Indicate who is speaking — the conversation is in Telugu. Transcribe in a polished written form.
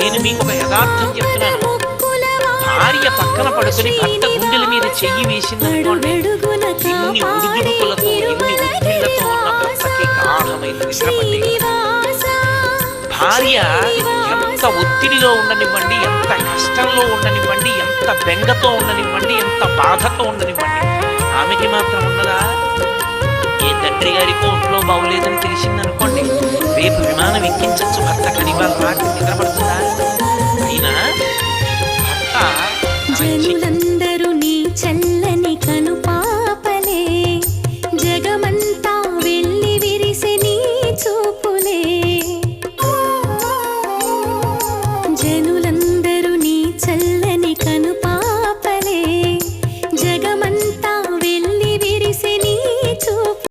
Speaker 1: నేను మీకు ఒక యథార్థం చెప్తున్నాను. భార్య పక్కన పడుకుని భర్త గుండెల మీద చెయ్యి వేసిందనుకోండి, ఇన్ని ఉడుదుడుకులతో ఇన్ని ఒత్తిళ్లతో ఉన్న భర్తకి గాఢమైన నిద్ర పట్టేది. భార్య ఎంత ఒత్తిడిలో ఉండనివ్వండి, ఎంత కష్టంలో ఉండనివ్వండి, ఎంత బెంగతో ఉండనివ్వండి, ఎంత బాధతో ఉండనివ్వండి, ఆమెకి మాత్రం ఉన్నదా? ఏ తండ్రి గారికో ఒంట్లో బాగులేదని తెలిసిందనుకోండి, రేపు విమానం ఎక్కించచ్చు భర్త, కానీ వాళ్ళ రాత్రి నిద్రపడుతుందా? అయినా భర్త